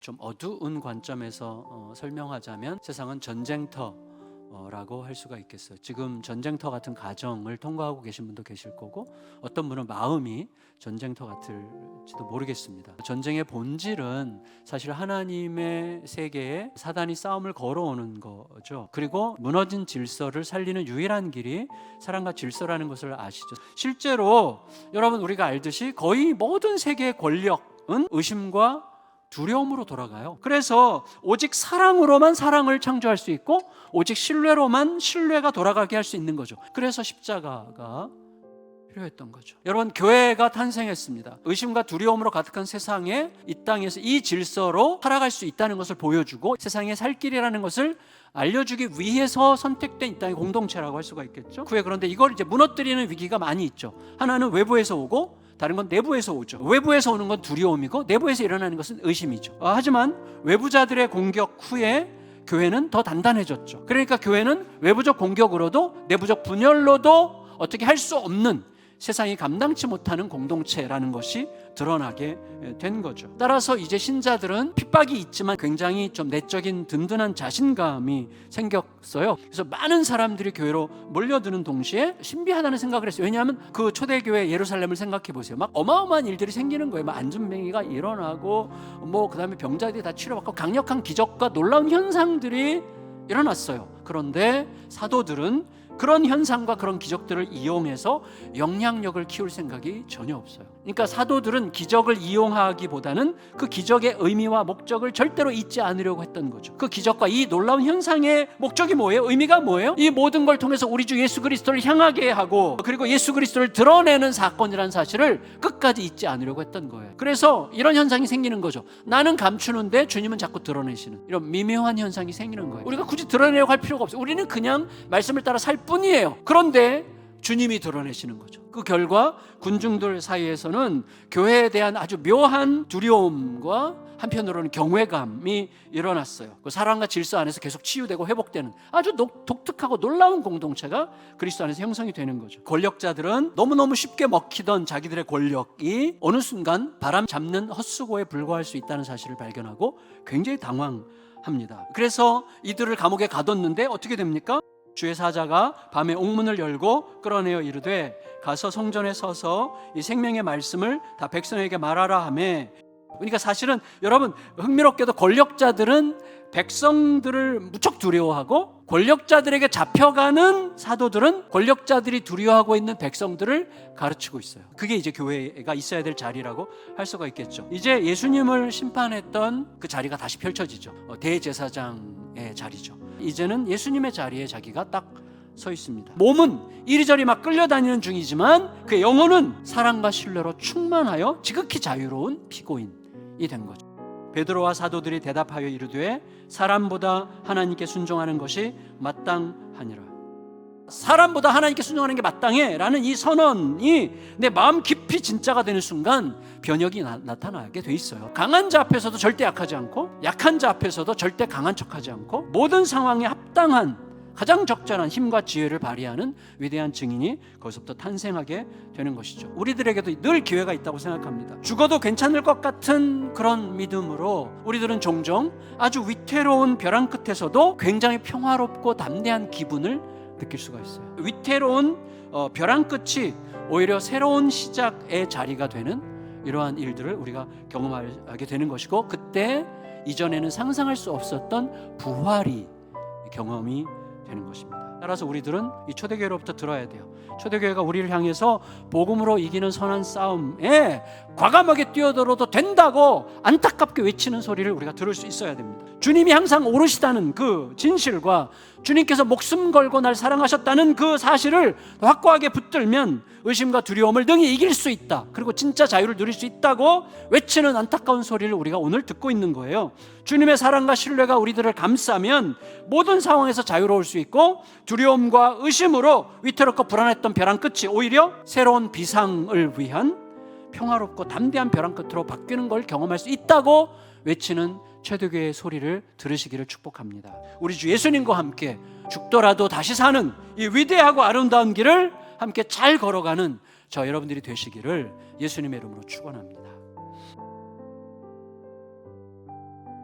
좀 어두운 관점에서 설명하자면 세상은 전쟁터라고 할 수가 있겠어요. 지금 전쟁터 같은 가정을 통과하고 계신 분도 계실 거고, 어떤 분은 마음이 전쟁터 같을지도 모르겠습니다. 전쟁의 본질은 사실 하나님의 세계에 사단이 싸움을 걸어오는 거죠. 그리고 무너진 질서를 살리는 유일한 길이 사랑과 질서라는 것을 아시죠? 실제로 여러분, 우리가 알듯이 거의 모든 세계의 권력은 의심과 두려움으로 돌아가요. 그래서 오직 사랑으로만 사랑을 창조할 수 있고, 오직 신뢰로만 신뢰가 돌아가게 할 수 있는 거죠. 그래서 십자가가 필요했던 거죠. 여러분, 교회가 탄생했습니다. 의심과 두려움으로 가득한 세상에 이 땅에서 이 질서로 살아갈 수 있다는 것을 보여주고, 세상에 살 길이라는 것을 알려주기 위해서 선택된 이 땅의 공동체라고 할 수가 있겠죠. 그런데 이걸 이제 무너뜨리는 위기가 많이 있죠. 하나는 외부에서 오고, 다른 건 내부에서 오죠. 외부에서 오는 건 두려움이고, 내부에서 일어나는 것은 의심이죠. 하지만 외부자들의 공격 후에 교회는 더 단단해졌죠. 그러니까 교회는 외부적 공격으로도 내부적 분열로도 어떻게 할 수 없는, 세상이 감당치 못하는 공동체라는 것이 드러나게 된 거죠. 따라서 이제 신자들은 핍박이 있지만 굉장히 좀 내적인 든든한 자신감이 생겼어요. 그래서 많은 사람들이 교회로 몰려드는 동시에 신비하다는 생각을 했어요. 왜냐하면 그 초대교회 예루살렘을 생각해 보세요. 막 어마어마한 일들이 생기는 거예요. 막 안전병이가 일어나고, 그다음에 병자들이 다 치료받고, 강력한 기적과 놀라운 현상들이 일어났어요. 그런데 사도들은 그런 현상과 그런 기적들을 이용해서 영향력을 키울 생각이 전혀 없어요. 그러니까 사도들은 기적을 이용하기보다는 그 기적의 의미와 목적을 절대로 잊지 않으려고 했던 거죠. 그 기적과 이 놀라운 현상의 목적이 뭐예요? 의미가 뭐예요? 이 모든 걸 통해서 우리 주 예수 그리스도를 향하게 하고, 그리고 예수 그리스도를 드러내는 사건이라는 사실을 끝까지 잊지 않으려고 했던 거예요. 그래서 이런 현상이 생기는 거죠. 나는 감추는데 주님은 자꾸 드러내시는, 이런 미묘한 현상이 생기는 거예요. 우리가 굳이 드러내려고 할 필요가 없어요. 우리는 그냥 말씀을 따라 살 뿐이에요. 그런데 주님이 드러내시는 거죠. 그 결과 군중들 사이에서는 교회에 대한 아주 묘한 두려움과 한편으로는 경외감이 일어났어요. 그 사랑과 질서 안에서 계속 치유되고 회복되는 아주 독특하고 놀라운 공동체가 그리스도 안에서 형성이 되는 거죠. 권력자들은 너무너무 쉽게 먹히던 자기들의 권력이 어느 순간 바람 잡는 헛수고에 불과할 수 있다는 사실을 발견하고 굉장히 당황합니다. 그래서 이들을 감옥에 가뒀는데 어떻게 됩니까? 주의 사자가 밤에 옥문을 열고 끌어내어 이르되, 가서 성전에 서서 이 생명의 말씀을 다 백성에게 말하라 하며. 그러니까 사실은 여러분, 흥미롭게도 권력자들은 백성들을 무척 두려워하고, 권력자들에게 잡혀가는 사도들은 권력자들이 두려워하고 있는 백성들을 가르치고 있어요. 그게 이제 교회가 있어야 될 자리라고 할 수가 있겠죠. 이제 예수님을 심판했던 그 자리가 다시 펼쳐지죠. 대제사장의 자리죠. 이제는 예수님의 자리에 자기가 딱 서 있습니다. 몸은 이리저리 막 끌려다니는 중이지만 그 영혼은 사랑과 신뢰로 충만하여 지극히 자유로운 피고인이 된 거죠. 베드로와 사도들이 대답하여 이르되, 사람보다 하나님께 순종하는 것이 마땅하니라. 사람보다 하나님께 순종하는 게 마땅해 라는 이 선언이 내 마음 깊이 진짜가 되는 순간 변혁이 나타나게 돼 있어요. 강한 자 앞에서도 절대 약하지 않고, 약한 자 앞에서도 절대 강한 척하지 않고, 모든 상황에 합당한 가장 적절한 힘과 지혜를 발휘하는 위대한 증인이 거기서부터 탄생하게 되는 것이죠. 우리들에게도 늘 기회가 있다고 생각합니다. 죽어도 괜찮을 것 같은 그런 믿음으로 우리들은 종종 아주 위태로운 벼랑 끝에서도 굉장히 평화롭고 담대한 기분을 느낄 수가 있어요. 위태로운 벼랑 끝이 오히려 새로운 시작의 자리가 되는 이러한 일들을 우리가 경험하게 되는 것이고, 그때 이전에는 상상할 수 없었던 부활이 경험이 되는 것입니다. 따라서 우리들은 이 초대교회로부터 들어야 돼요. 초대교회가 우리를 향해서 복음으로 이기는 선한 싸움에 과감하게 뛰어들어도 된다고 안타깝게 외치는 소리를 우리가 들을 수 있어야 됩니다. 주님이 항상 오르시다는 그 진실과 주님께서 목숨 걸고 날 사랑하셨다는 그 사실을 확고하게 붙들면 의심과 두려움을 능히 이길 수 있다. 그리고 진짜 자유를 누릴 수 있다고 외치는 안타까운 소리를 우리가 오늘 듣고 있는 거예요. 주님의 사랑과 신뢰가 우리들을 감싸면 모든 상황에서 자유로울 수 있고, 두려움과 의심으로 위태롭고 불안했던 벼랑 끝이 오히려 새로운 비상을 위한 평화롭고 담대한 벼랑 끝으로 바뀌는 걸 경험할 수 있다고 외치는 초대교회의 소리를 들으시기를 축복합니다. 우리 주 예수님과 함께 죽더라도 다시 사는 이 위대하고 아름다운 길을 함께 잘 걸어가는 저 여러분들이 되시기를 예수님의 이름으로 축원합니다.